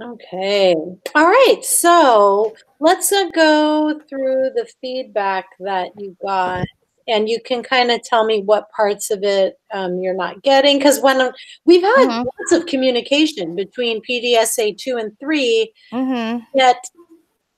Okay. All right. So let's go through the feedback that you got, and you can kind of tell me what parts of it you're not getting. Because we've had Mm-hmm. lots of communication between PDSA 2 and 3, Mm-hmm. yet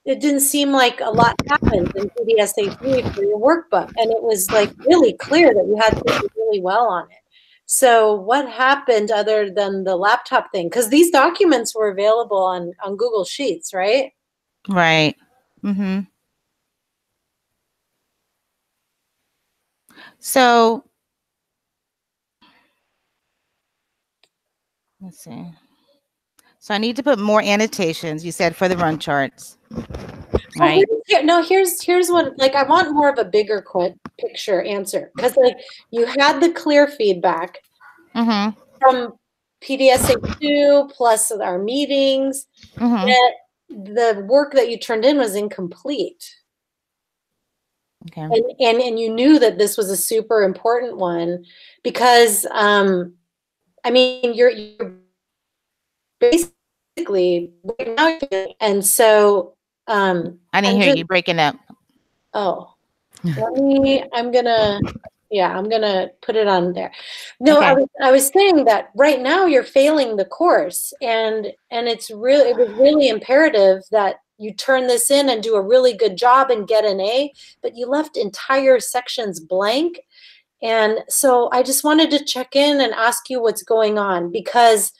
it didn't seem like a lot happened in PDSA 3 for your workbook. And it was like really clear that you had to do really well on it. So what happened other than the laptop thing? Because these documents were available on Google Sheets, right? Right. Mm-hmm. So let's see. So I need to put more annotations, you said, for the run charts, Well, right? here's what, like, I want more of a bigger picture answer, because like you had the clear feedback Mm-hmm. from PDSA 2 plus our meetings, Mm-hmm. yet the work that you turned in was incomplete. Okay. And you knew that this was a super important one because I mean you're basically right now, and so I didn't I'm hear just you breaking up. oh I'm gonna put it on there. No, Okay. I was saying that right now you're failing the course, and it was really imperative that you turn this in and do a really good job and get an A, but you left entire sections blank. And so I just wanted to check in and ask you what's going on, because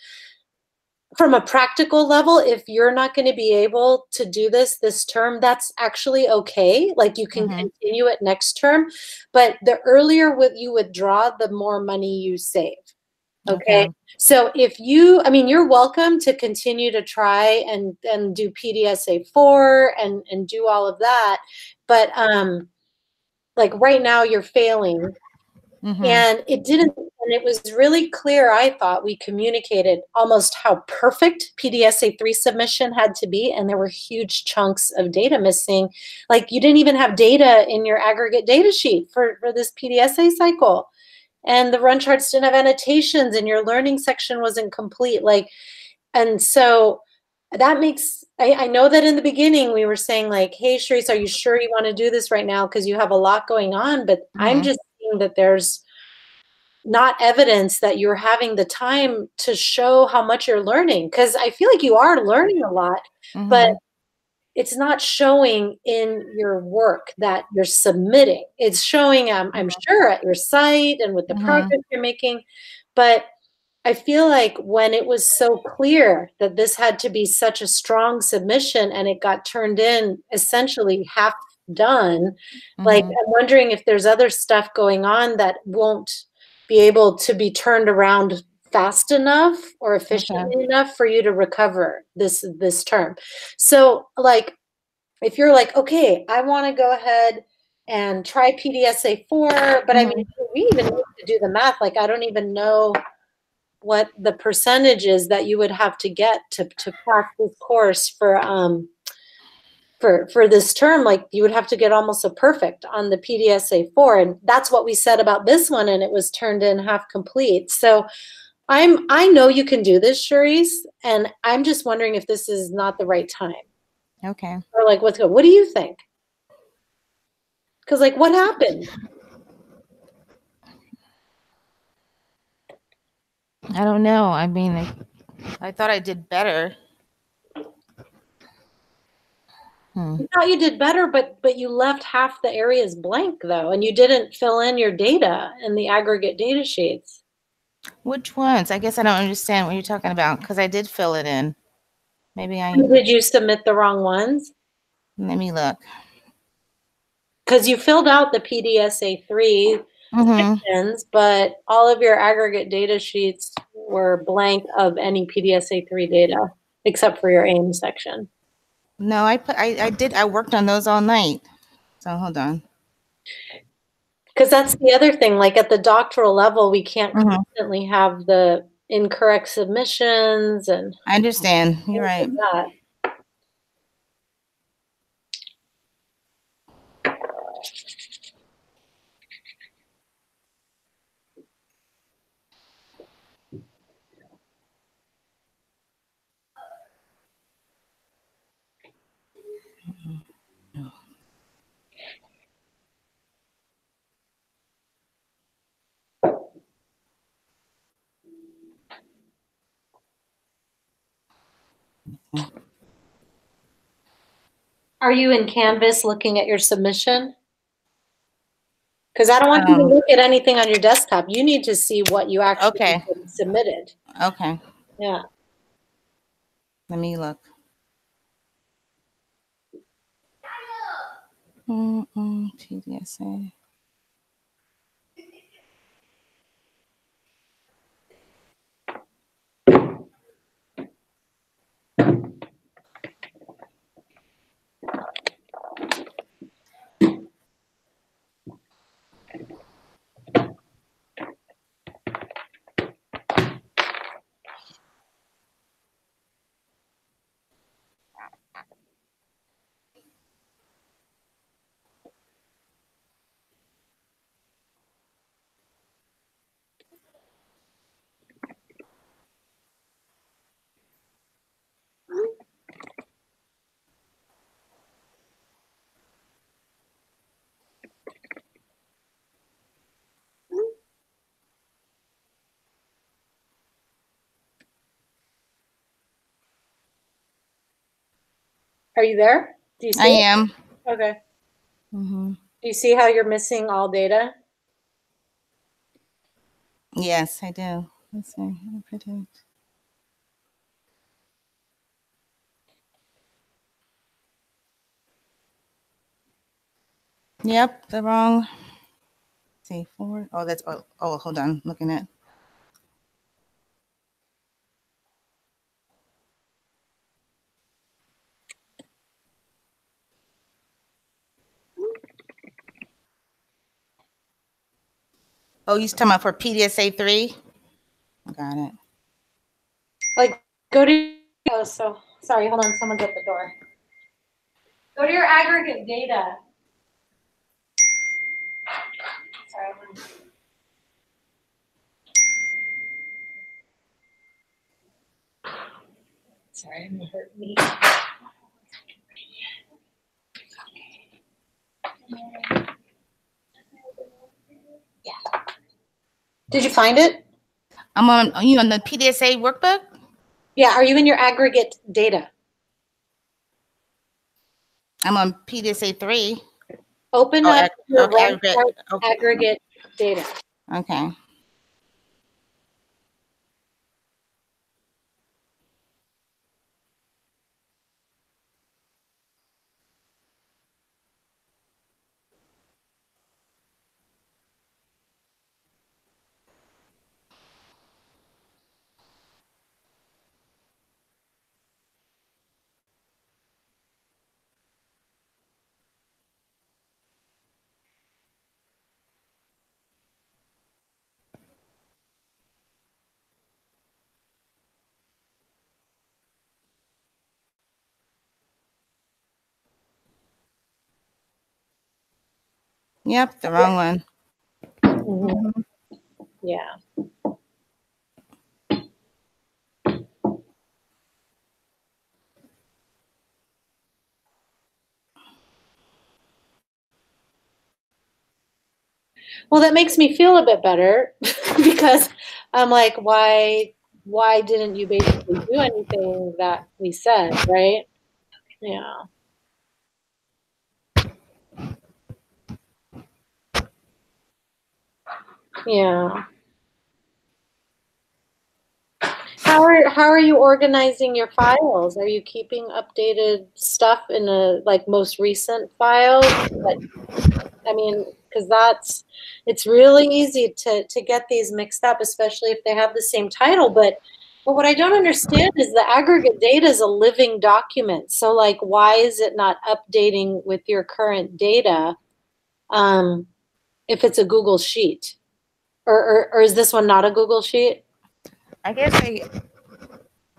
from a practical level, if you're not going to be able to do this term, that's actually okay. Like, you can Mm-hmm. continue it next term, but the earlier you withdraw, the more money you save. Okay. Okay. So I mean, you're welcome to continue to try and do PDSA 4 and do all of that. But like right now you're failing. Mm-hmm. And it was really clear. I thought we communicated almost how perfect PDSA 3 submission had to be. And there were huge chunks of data missing. Like, you didn't even have data in your aggregate data sheet for this PDSA cycle. And the run charts didn't have annotations, and your learning section wasn't complete. Like, and so that makes, I know that in the beginning we were saying like, hey, Sharice, are you sure you want to do this right now? Because you have a lot going on. But I'm Mm-hmm. just seeing that there's not evidence that you're having the time to show how much you're learning, because I feel like you are learning a lot, but Mm-hmm. it's not showing in your work that you're submitting. It's showing, I'm sure, at your site and with the Mm-hmm. progress you're making. But I feel like when it was so clear that this had to be such a strong submission and it got turned in essentially half done, like, Mm-hmm. I'm wondering if there's other stuff going on that won't be able to be turned around fast enough or Okay. efficiently enough for you to recover this term. So like, if you're like, okay, I want to go ahead and try PDSA 4, but I mean, Mm-hmm. we even need to do the math. Like, I don't even know what the percentage is that you would have to get to pass this course for this term. Like, you would have to get almost a perfect on the PDSA 4, and that's what we said about this one, and it was turned in half complete. So I know you can do this, Charisse, and I'm just wondering if this is not the right time, Okay. or like, what do you think? Because like, what happened? I don't know. I mean, I thought I did better. Hmm. You thought you did better, but you left half the areas blank though, and you didn't fill in your data in the aggregate data sheets. Which ones? I guess I don't understand what you're talking about because I did fill it in. Maybe Did you submit the wrong ones? let me look. Because you filled out the PDSA 3 Mm-hmm. sections, but all of your aggregate data sheets were blank of any PDSA 3 data, except for your AIM section. No, I did, I worked on those all night. So hold on. Because that's the other thing, like at the doctoral level, we can't Mm-hmm. constantly have the incorrect submissions and I understand. You're things right. like that. Are you in Canvas looking at your submission? Because I don't want you to look at anything on your desktop. You need to see what you actually submitted. Okay. Yeah. Let me look. TDSA. Are you there? Do you see I am. Okay. Mm-hmm. Do you see how you're missing all data? Yes, I do. Let's see. How to predict. Yep, the wrong. Let's see, 4. Oh, that's hold on. Looking at. Oh, you're talking about for PDSA 3? Got it. Like, go to. Oh, so sorry. Hold on. Someone's at the door. Go to your aggregate data. Sorry. Sorry, I'm gonna hurt me. Yeah. Did you find it? I'm on. Are you on the PDSA workbook? Yeah. Are you in your aggregate data? I'm on PDSA 3. Open up your aggregate data. Okay. Yep, the wrong one. Mm-hmm. Yeah. Well, that makes me feel a bit better because I'm like, why didn't you basically do anything that we said, right? Yeah. Yeah. How are you organizing your files? Are you keeping updated stuff in a like most recent files? But, I mean, because it's really easy to get these mixed up, especially if they have the same title. But what I don't understand is the aggregate data is a living document. So like, why is it not updating with your current data if it's a Google sheet? Or is this one not a Google sheet? I guess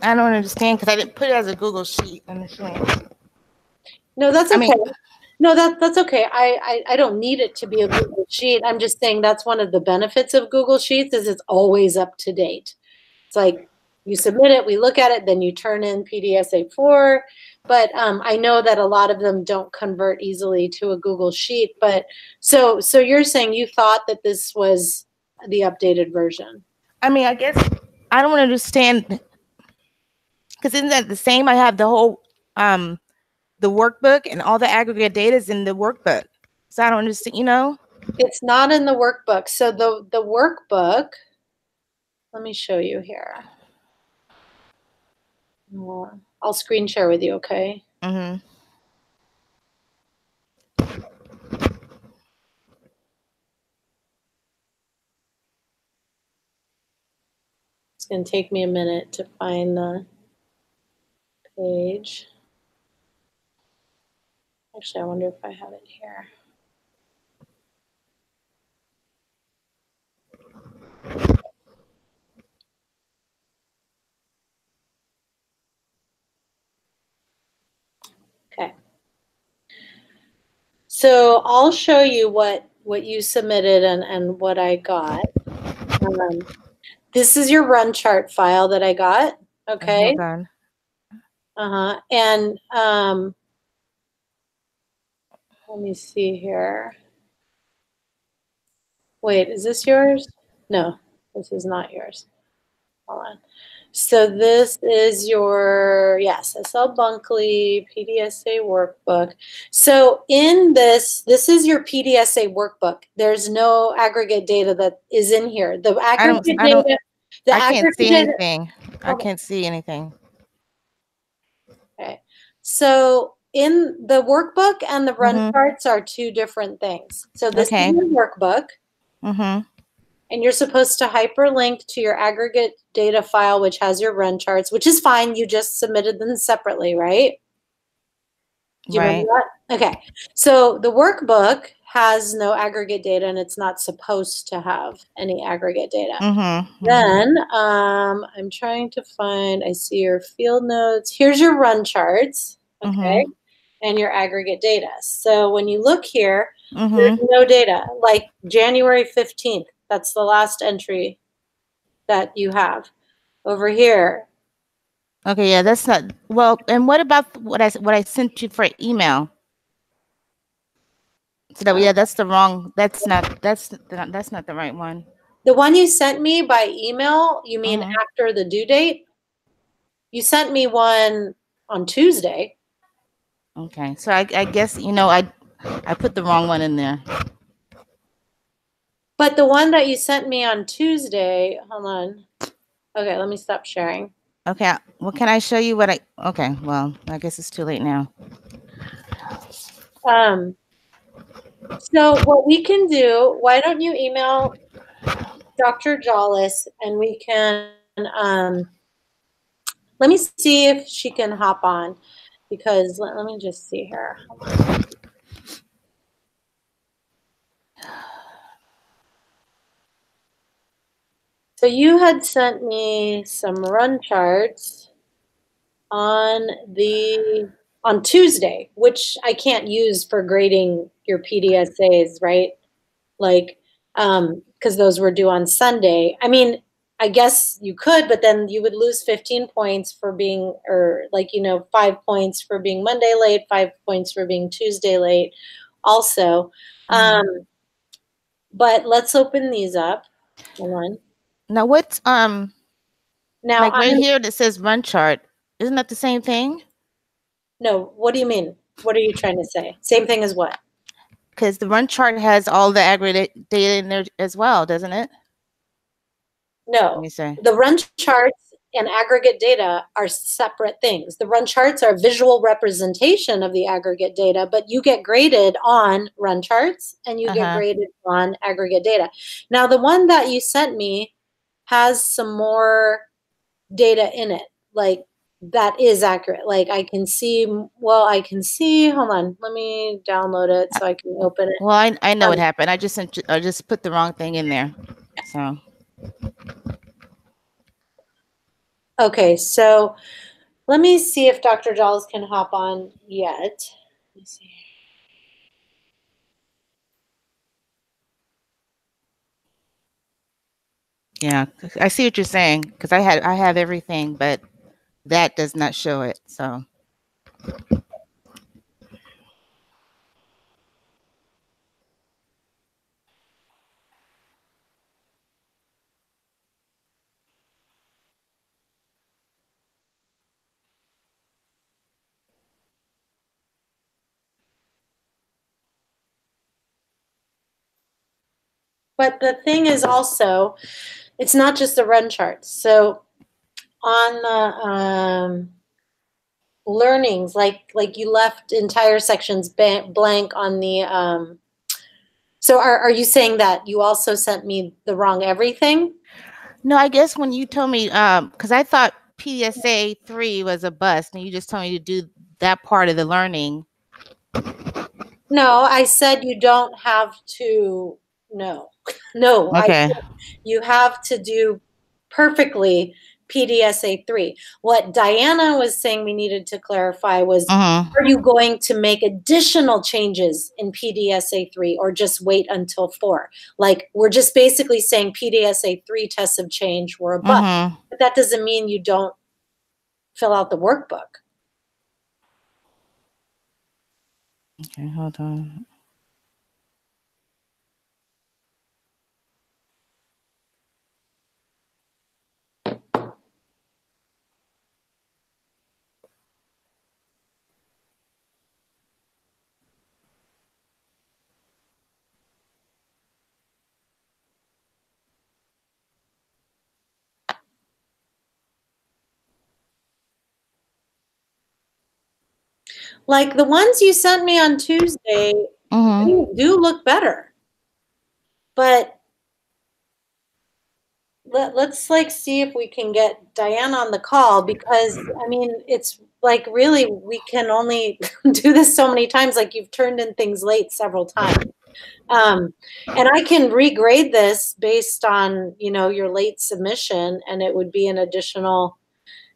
I don't understand because I didn't put it as a Google sheet on the sheet. No, that's okay. No, that's okay. I don't need it to be a Google sheet. I'm just saying that's one of the benefits of Google Sheets is it's always up to date. It's like you submit it, we look at it, then you turn in PDSA4. But I know that a lot of them don't convert easily to a Google Sheet. But so you're saying you thought that this was the updated version? I mean, I guess I don't understand Because isn't that the same? I have the whole the workbook and all the aggregate data is in the workbook. So I don't understand, It's not in the workbook. So the workbook, let me show you here. I'll screen share with you, okay? Mm-hmm. It's going to take me a minute to find the page. Actually, I wonder if I have it here. Okay. So I'll show you what you submitted and what I got. This is your run chart file that I got. Okay. Hold on. And let me see here. Wait, is this yours? No, this is not yours. Hold on. So this is your, yes, SL Bunkley PDSA workbook. So in this is your PDSA workbook. There's no aggregate data that is in here. The aggregate data, I can't see anything. I can't see anything. Okay. So in the workbook and the run charts are two different things. So this is your workbook. And you're supposed to hyperlink to your aggregate data file, which has your run charts, which is fine. You just submitted them separately, right? Do you remember that? Okay. So the workbook has no aggregate data and it's not supposed to have any aggregate data. Then I'm trying to find, I see your field notes. Here's your run charts, okay, and your aggregate data. So when you look here, there's no data. Like January 15th, that's the last entry that you have. Over here. Okay, yeah, that's not, well, and what about what I sent you for email? So that, yeah, that's the wrong, that's not the right one. The one you sent me by email, you mean after the due date? You sent me one on Tuesday. Okay, so I guess, I put the wrong one in there. But the one that you sent me on Tuesday, hold on. Okay, let me stop sharing. Okay, well, can I show you okay, well, I guess it's too late now. So what we can do, why don't you email Dr. Jollis and we can, let me see if she can hop on because let me just see here. So you had sent me some run charts on Tuesday, which I can't use for grading your PDSAs, right? Like, because those were due on Sunday. I mean, I guess you could, but then you would lose 15 points for being, or 5 points for being Monday late, 5 points for being Tuesday late also. But let's open these up. Hold on. Now what's, Now, like right here that says run chart, isn't that the same thing? No, what do you mean? What are you trying to say? Same thing as what? Because the run chart has all the aggregate data in there as well, doesn't it? Let No, me say. the run charts and aggregate data are separate things. The run charts are a visual representation of the aggregate data, but you get graded on run charts and you get graded on aggregate data. Now, the one that you sent me has some more data in it, like that is accurate. Like I can see, hold on, let me download it so I can open it. Well, I know what happened. I just put the wrong thing in there. So. Okay, so let me see if Dr. Jolls can hop on yet. Let me see. Yeah, I see what you're saying because I have everything, but that does not show it. So. But the thing is also, it's not just the run charts. So on the learnings, like you left entire sections blank on the so are you saying that you also sent me the wrong everything? No, I guess when you told me, because I thought PDSA 3 was a bust, and you just told me to do that part of the learning. No, I said you don't have to. No, no, I Okay. said you have to do perfectly PDSA 3. What Diana was saying we needed to clarify was, Mm-hmm. are you going to make additional changes in PDSA 3 or just wait until 4? Like, we're just basically saying PDSA 3 tests of change were a bust, Mm-hmm. but that doesn't mean you don't fill out the workbook. Okay, hold on. Like the ones you sent me on Tuesday Mm-hmm. do look better. But let's like see if we can get Diane on the call, because I mean it's like really we can only do this so many times. Like you've turned in things late several times. And I can regrade this based on, your late submission, and it would be an additional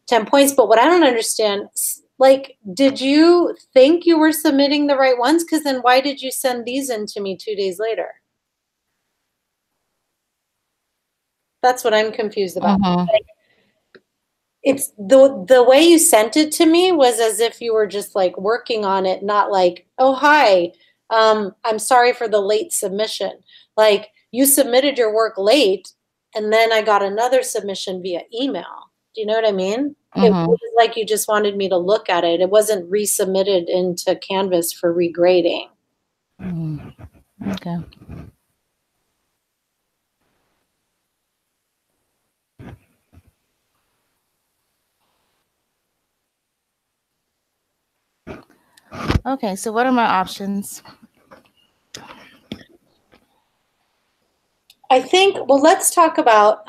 10 points. But what I don't understand, like, did you think you were submitting the right ones? Because then why did you send these in to me 2 days later? That's what I'm confused about. Mm-hmm. Like, it's the way you sent it to me was as if you were just like working on it, not like, oh hi, I'm sorry for the late submission. Like you submitted your work late, and then I got another submission via email. Do you know what I mean? It Mm-hmm. was like you just wanted me to look at it. It wasn't resubmitted into Canvas for regrading. Mm-hmm. Okay. Okay, so what are my options? I think, well, let's talk about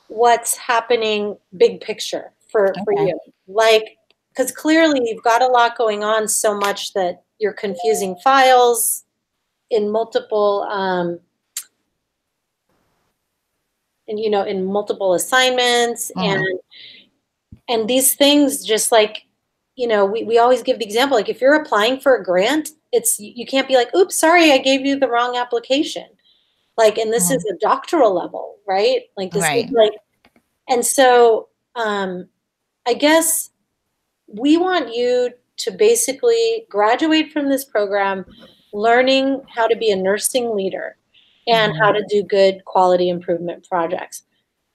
what's happening big picture for Okay. you. Like, because clearly you've got a lot going on, so much that you're confusing files in multiple in multiple assignments, Mm-hmm. and these things just like, we always give the example, like if you're applying for a grant, it's you can't be like, oops, sorry, I gave you the wrong application. Like, and this is Mm-hmm. a doctoral level, right? Like this is Right. like, and so I guess we want you to basically graduate from this program learning how to be a nursing leader and how Mm-hmm. to do good quality improvement projects.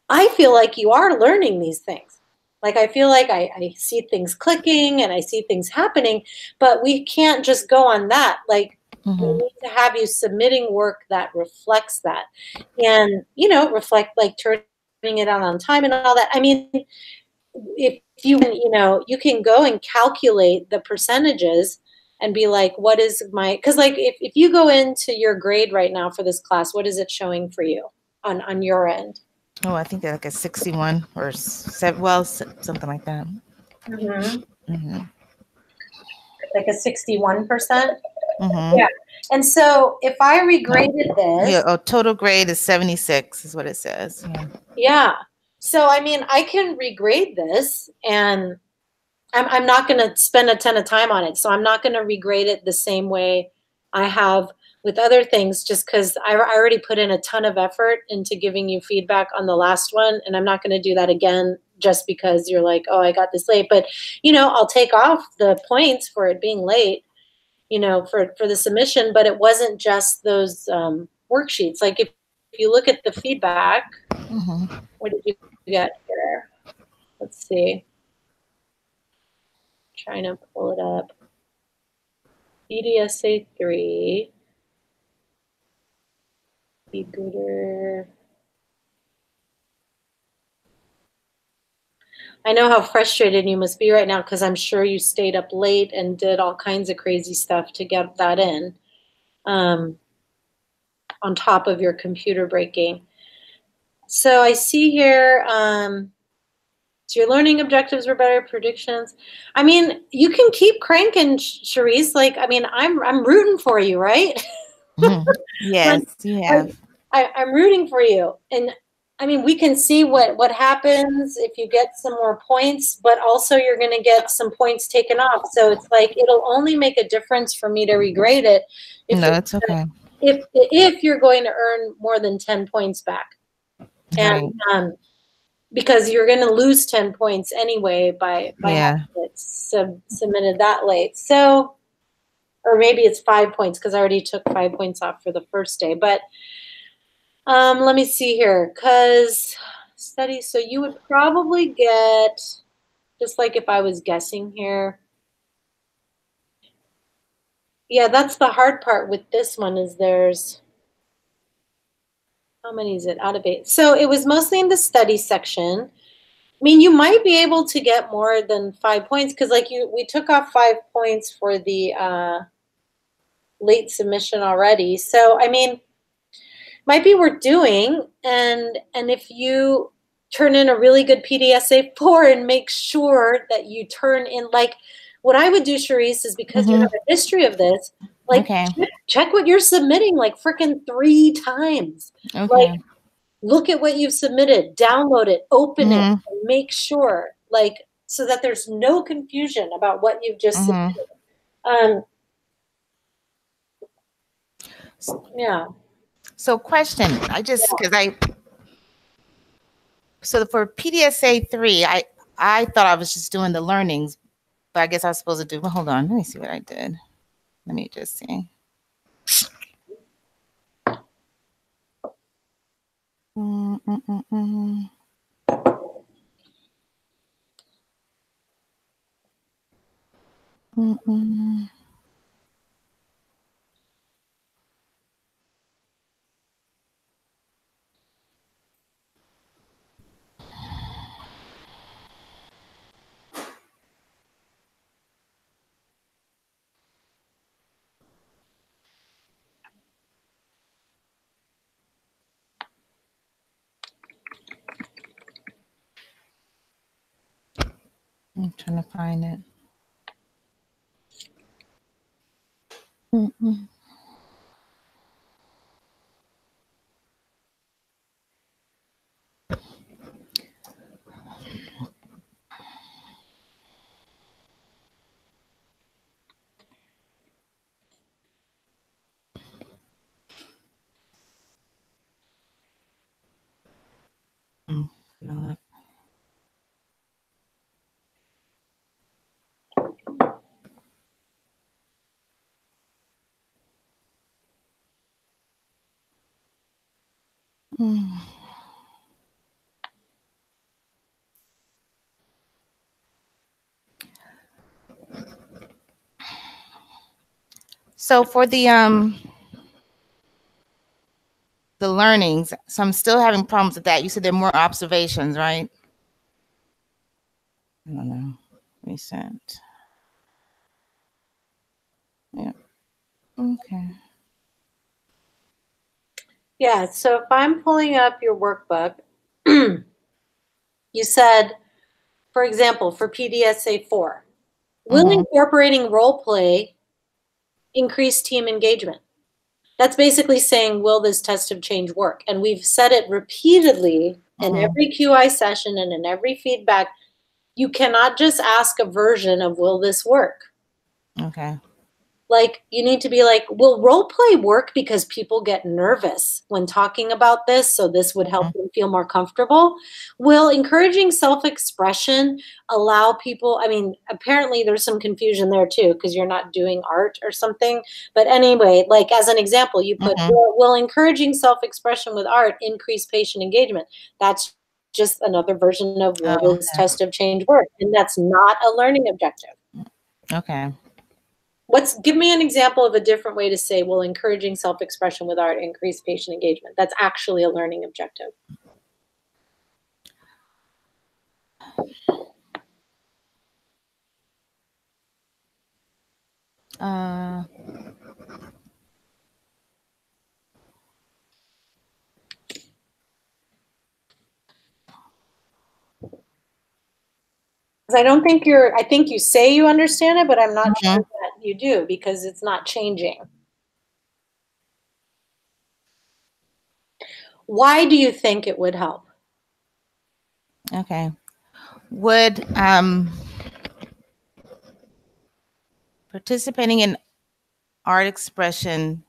I feel like you are learning these things. Like I feel like I see things clicking and I see things happening, but we can't just go on that. Like we Mm-hmm. need to have you submitting work that reflects that, and reflect like turning it out on time and all that. I mean, if you can go and calculate the percentages and be like, what is my, because like if you go into your grade right now for this class, what is it showing for you on your end? Oh, I think like a 61 or seven, well, something like that. Mm-hmm. Mm-hmm. Like a 61%. Mm-hmm. Yeah. And so if I No. regraded Yeah, this, total grade is 76 is what it says. Yeah. yeah. So I mean, I can regrade this, and I'm not going to spend a ton of time on it. So I'm not going to regrade it the same way I have with other things, just because I already put in a ton of effort into giving you feedback on the last one. And I'm not going to do that again just because you're like, oh, I got this late. But, I'll take off the points for it being late, for the submission. But it wasn't just those worksheets. Like if you look at the feedback, Mm-hmm. what did you get here? Let's see. Trying to pull it up. BDSA 3. be gooder. I know how frustrated you must be right now because I'm sure you stayed up late and did all kinds of crazy stuff to get that in, on top of your computer breaking. So I see here, so your learning objectives were better, predictions. I mean, you can keep cranking, Charisse. Like, I mean, I'm rooting for you, right? Yes, you have. I'm rooting for you, and I mean, we can see what happens if you get some more points, but also you're going to get some points taken off. So it's like it'll only make a difference for me to regrade it if No, it's okay. if you're going to earn more than 10 points back, and Right. because you're going to lose 10 points anyway by Yeah. having it submitted that late. So, or maybe it's 5 points because I already took 5 points off for the first day, but. Let me see here, because study, so you would probably get, just like if I was guessing here. Yeah, that's the hard part with this one is there's, how many is it out of 8? So it was mostly in the study section. I mean, you might be able to get more than 5 points because like we took off 5 points for the late submission already. So, I mean, might be worth doing. And if you turn in a really good PDSA 4 and make sure that you turn in, like what I would do, Charisse, is because you have a history of this, like Okay. check what you're submitting like freaking 3 times. Okay. Like look at what you've submitted, download it, open it, and make sure, like, so that there's no confusion about what you've just submitted. Yeah. So question, so for PDSA 3, I thought I was just doing the learnings, but I guess I was supposed to do, well, hold on, let me see what I did. Let me just see. I'm trying to find it. So for the learnings, so I'm still having problems with that. You said there are more observations, right? I don't know. Recent. Yeah. Okay. Yeah, so if I'm pulling up your workbook, you said, for example, for PDSA 4, will incorporating role play increase team engagement? That's basically saying, will this test of change work? And we've said it repeatedly in every QI session and in every feedback. You cannot just ask a version of, will this work? Okay. Like, you need to be like, will role play work because people get nervous when talking about this, so this would help them feel more comfortable? Will encouraging self-expression allow people, I mean, apparently there's some confusion there too, because you're not doing art or something. But anyway, like as an example, you put, will encouraging self-expression with art increase patient engagement? That's just another version of, will this test of change work? And that's not a learning objective. Okay. Give me an example of a different way to say, well, encouraging self-expression with art increase patient engagement. That's actually a learning objective. I don't think I think you say you understand it, but I'm not sure that you do because it's not changing. Why do you think it would help? Okay. Would participating in art expression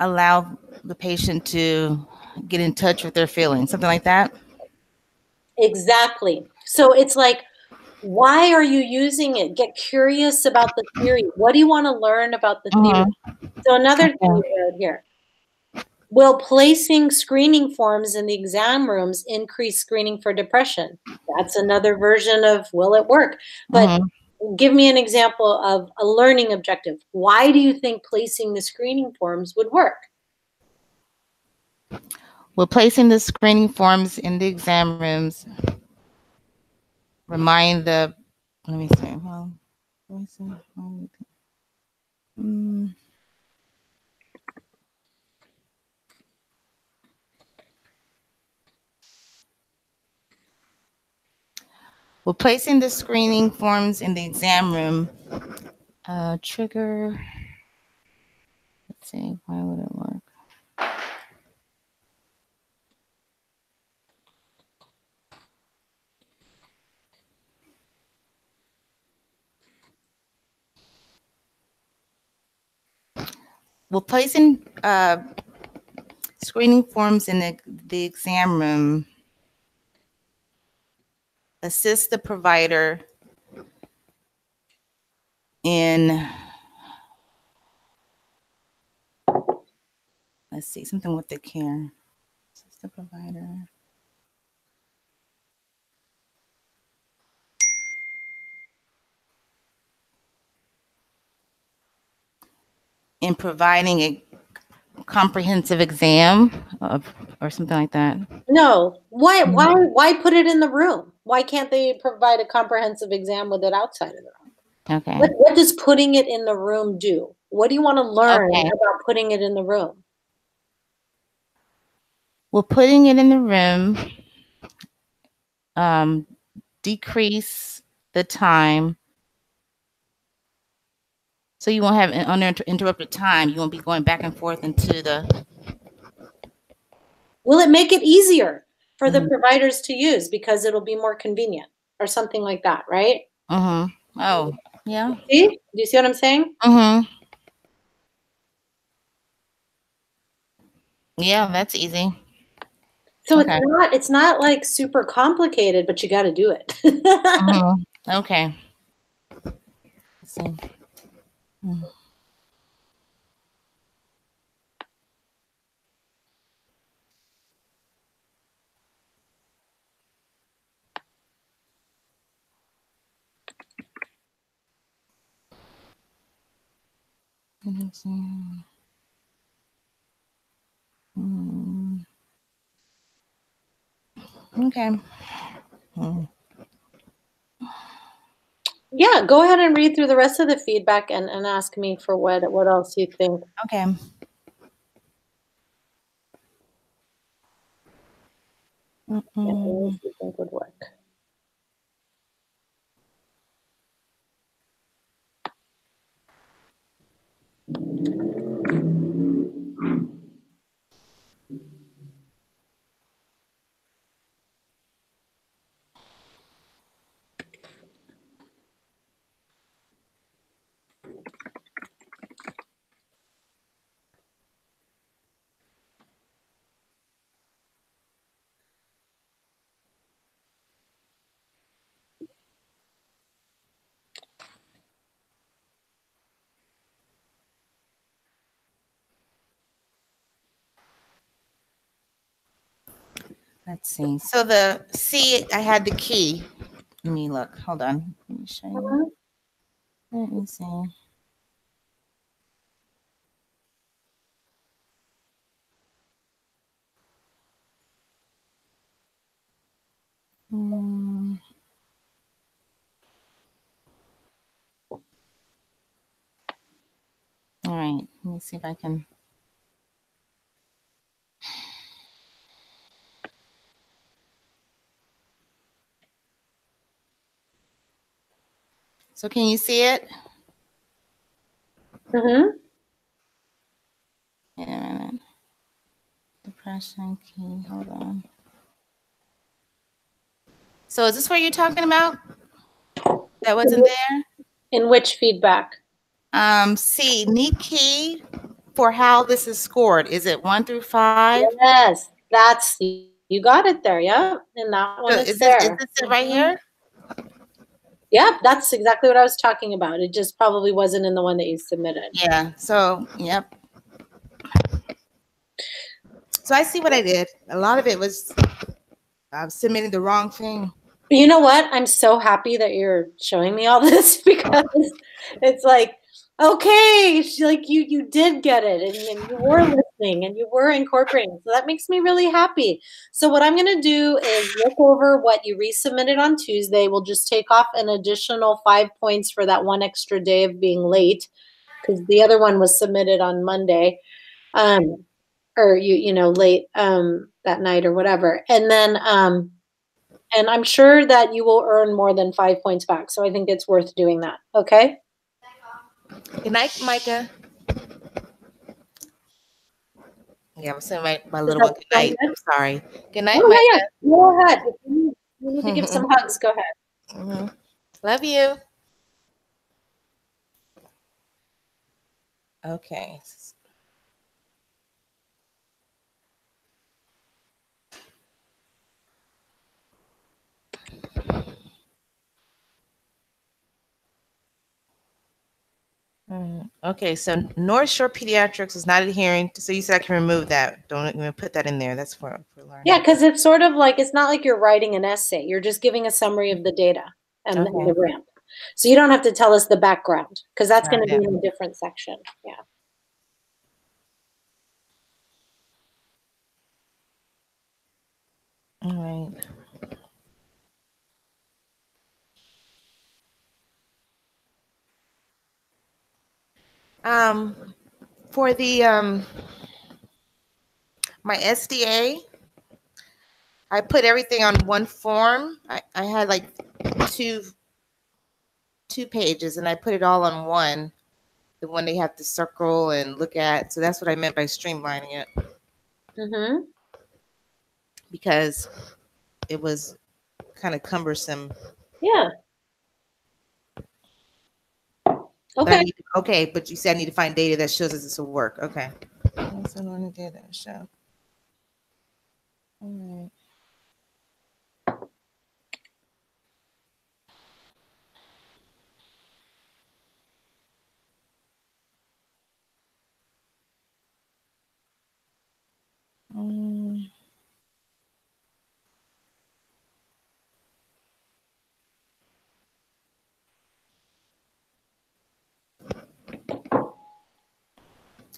allow the patient to get in touch with their feelings, something like that? Exactly. So it's like, why are you using it? Get curious about the theory. What do you want to learn about the theory? So another thing you wrote here. Will placing screening forms in the exam rooms increase screening for depression? That's another version of will it work? But give me an example of a learning objective. Why do you think placing the screening forms would work? Well, placing the screening forms in the exam rooms remind the, let me see, well, well, placing the screening forms in the exam room trigger, let's see, why would it work? Well, placing screening forms in the exam room assist the provider in, let's see, something with the care. Assist the provider. In providing a comprehensive exam or something like that. No. Why put it in the room? Why can't they provide a comprehensive exam with it outside of the room? Okay. What does putting it in the room do? What do you want to learn about putting it in the room? Well, putting it in the room decrease the time, so you won't have an uninterrupted time. You won't be going back and forth into the. Will it make it easier for the providers to use because it'll be more convenient or something like that, right? Oh, yeah. See? Do you see what I'm saying? Yeah, that's easy. So it's not like super complicated, but you got to do it. Okay. Let's see. Okay. Yeah, go ahead and read through the rest of the feedback and ask me for what else you think. Okay. What else you think would work? Let's see. So the C, I had the key. Let me look. Hold on. Let me show you. Let me see. All right, let me see if I can. So can you see it? Mm-hmm. Wait a minute. Depression key, hold on. So is this what you're talking about? That wasn't there? In which feedback? C, need key for how this is scored. Is it 1 through 5? Yes, that's, you got it there. Yeah, and that one So is is this there. it right here? Yeah, that's exactly what I was talking about. It just probably wasn't in the one that you submitted. Yeah. So yep. So I see what I did. A lot of it was submitting the wrong thing. But you know what? I'm so happy that you're showing me all this because it's like, okay, like you did get it and you were listening and you were incorporating. So that makes me really happy. So what I'm going to do is look over what you resubmitted on Tuesday. We'll just take off an additional 5 points for that one extra day of being late because the other one was submitted on Monday. Or you know, late that night or whatever. And I'm sure that you will earn more than 5 points back. So I think it's worth doing that. Okay. Good night, Micah. Yeah, I'm saying my little one. Good night. I'm sorry. Good night, Oh, yeah, Micah. yeah. Go ahead. If you need to give some hugs, go ahead. Love you. Okay. Okay, so North Shore Pediatrics is not adhering. So you said I can remove that. Don't even put that in there. That's for learning. Yeah, because it's sort of like, it's not like you're writing an essay. You're just giving a summary of the data and the ramp. So you don't have to tell us the background because that's going to be in a different section. Yeah. All right. For the my SDA, I put everything on one form. I had like two pages, and I put it all on one. The one they have to circle and look at. So that's what I meant by streamlining it. Mm-hmm. Because it was kind of cumbersome. Yeah. Okay. Okay, but you said I need to find data that shows that this will work. Okay. So I want to do that show. All right.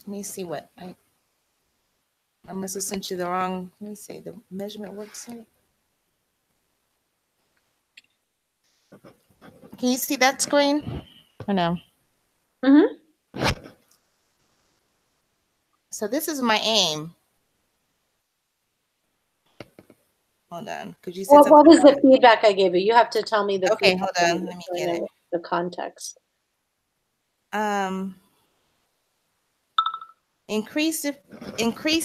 Let me see what I must have sent you the wrong. Let me see the measurement worksheet. Can you see that screen? Or no? Mm-hmm. So this is my aim. Hold on. Could you say Well, what was the feedback I gave you? You have to tell me the okay, feedback. hold on. Let me get it. The context. Increase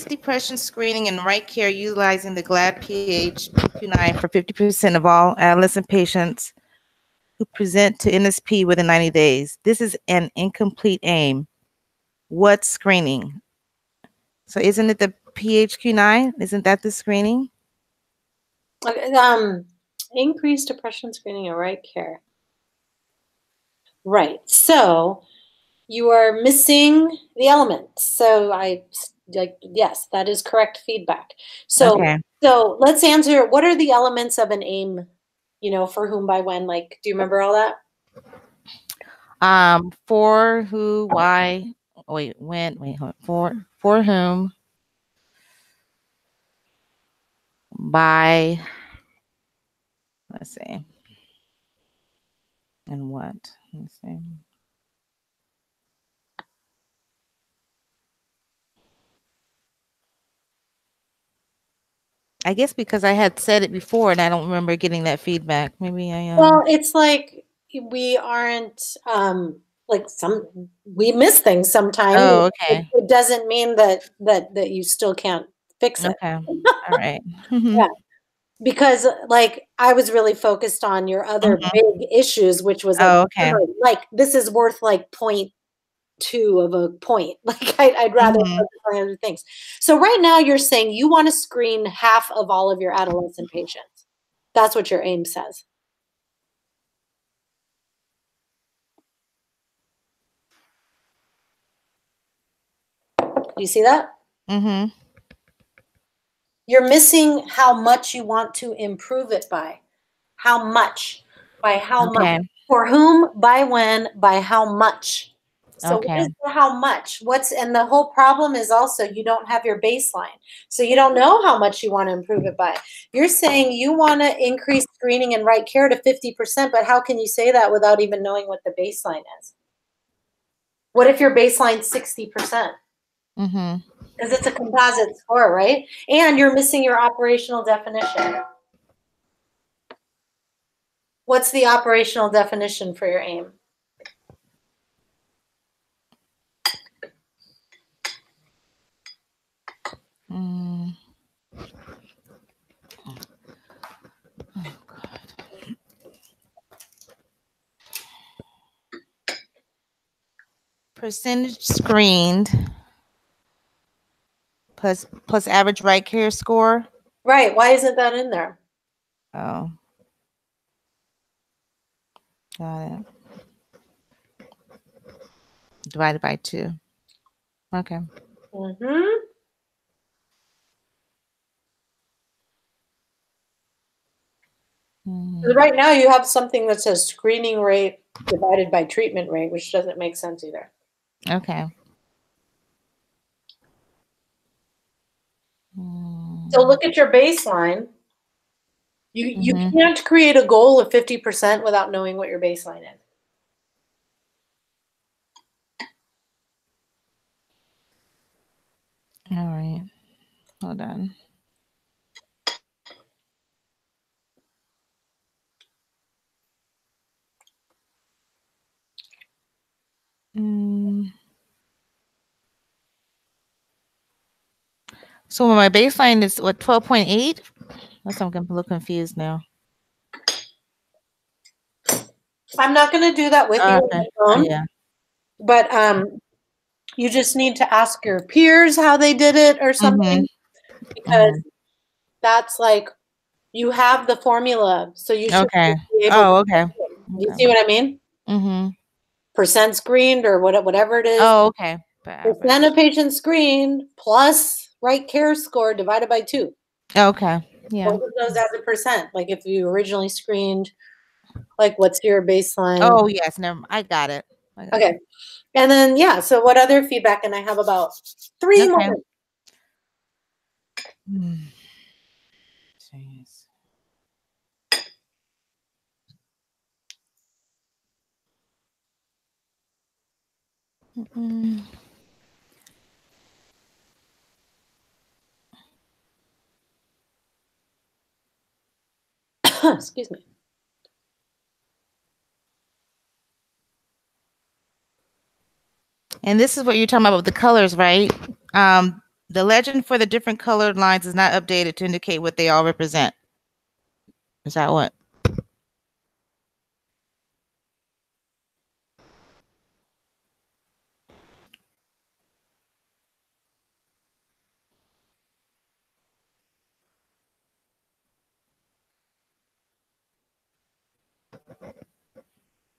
depression screening and right care utilizing the GLAD PHQ-9 for 50% of all adolescent patients who present to NSP within 90 days. This is an incomplete aim. What screening? So isn't it the PHQ-9? Isn't that the screening? Increased depression screening and right care. Right. So you are missing the elements. So yes, that is correct feedback. So okay. So let's answer, what are the elements of an aim, you know, for whom, by when? Like, do you remember all that? For who, why, wait, when, wait, hold on. For whom, by, let's see, and what? Let's see. I guess because I had said it before and I don't remember getting that feedback. Maybe I Well, it's like we aren't like we miss things sometimes. Oh, It, okay. it doesn't mean that you still can't fix it. Okay. All right. Yeah. Because like I was really focused on your other big issues, which was like Oh, okay. like this is worth like 0.2 of a point. Like I'd rather focus on other things. So right now you're saying you want to screen half of all of your adolescent patients. That's what your aim says. Do you see that? Mm-hmm. You're missing how much you want to improve it by. How much? By how much? Okay. For whom? By when? By how much? So what Okay. is the how much? And the whole problem is also you don't have your baseline. So you don't know how much you want to improve it by. You're saying you want to increase screening and right care to 50%, but how can you say that without even knowing what the baseline is? What if your baseline's 60%? Mm-hmm. Because it's a composite score, right? And you're missing your operational definition. What's the operational definition for your aim? Mm. Oh, God. Percentage screened plus average right care score. Right. Why isn't that in there? Oh, got it. Divided by 2. Okay. Mm-hmm. Right now you have something that says screening rate divided by treatment rate, which doesn't make sense either. Okay. So look at your baseline. You Mm-hmm. can't create a goal of 50% without knowing what your baseline is. All right. Hold on. So my baseline is what, 12.8? That's I'm a little confused now. I'm not going to do that with you on Okay. the phone, Yeah. but you just need to ask your peers how they did it or something, because that's like you have the formula, so you should Okay. be able Oh, to. okay. Do you see what I mean? Mm-hmm. Percent screened or whatever it is. Oh, okay. Percent of patients screened plus right care score divided by 2. Okay. Yeah. Both of those as a percent. Like if you originally screened, like what's your baseline? Oh, yes. I got it. Okay. And then, yeah. So what other feedback? And I have about 3 Okay. more. Jeez. Excuse me. And this is what you're talking about with the colors, right? The legend for the different colored lines is not updated to indicate what they all represent. Is that what?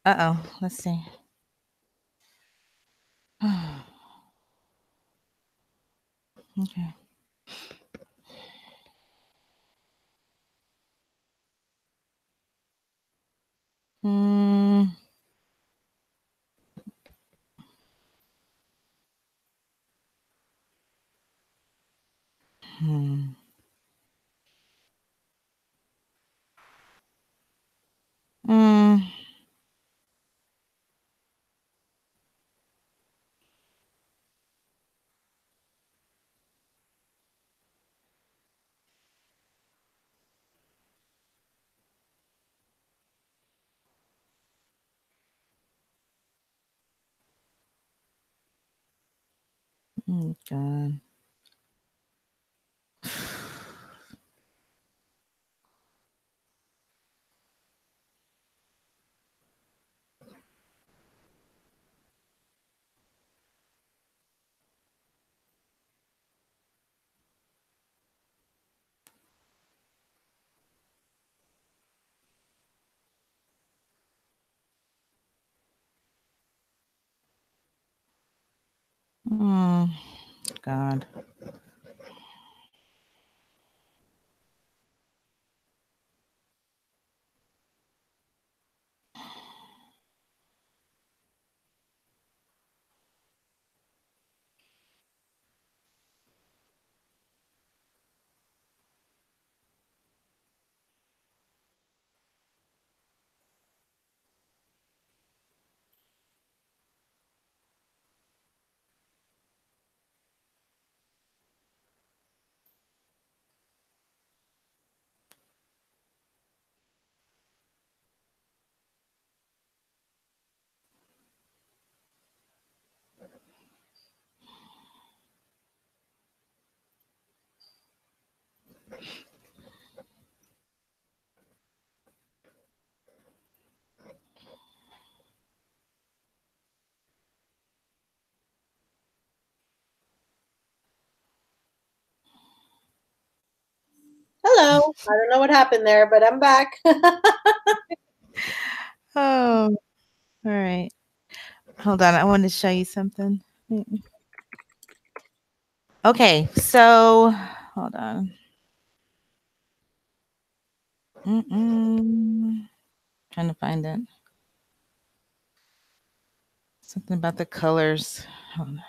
Uh-oh. Let's see. Okay. Oh, God. Oh, God. Hello. I don't know what happened there, but I'm back. Oh, all right. Hold on. I want to show you something. Okay, so hold on. Trying to find it. Something about the colors. Hold on.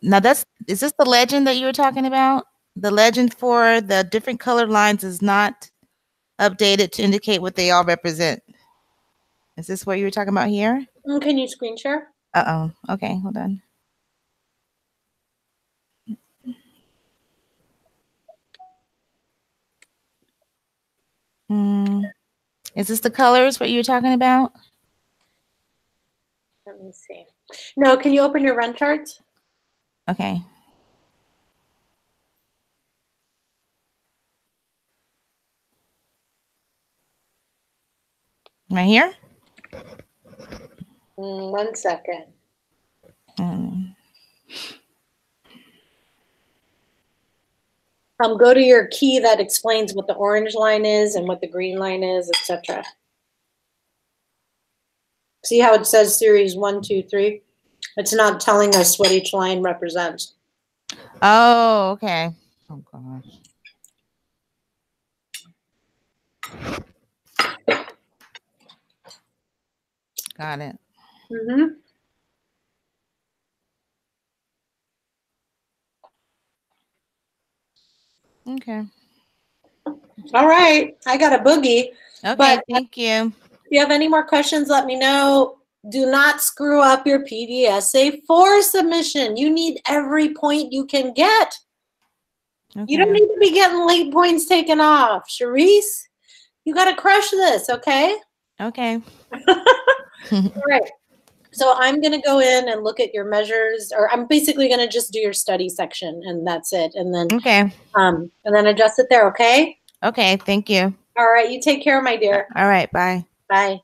Now is this the legend that you were talking about? The legend for the different colored lines is not updated to indicate what they all represent. Is this what you were talking about here? Can you screen share? Uh-oh. Okay, hold on. Is this the colors what you were talking about? Let me see. No, can you open your run charts? Okay. Right here? 1 second. Go to your key that explains what the orange line is and what the green line is, etc. See how it says series 1, 2, 3? It's not telling us what each line represents. Oh, okay. Oh, gosh. Got it. Okay. All right. I got a boogie. Okay, but thank you. If you have any more questions, let me know. Do not screw up your PDSA-4 submission. You need every point you can get. Okay. You don't need to be getting late points taken off. Charisse, you got to crush this, okay? Okay. All right. So I'm going to go in and look at your measures, or I'm basically going to just do your study section, and that's it. And then adjust it there, okay? Okay, thank you. All right. You take care, my dear. All right, bye. Bye.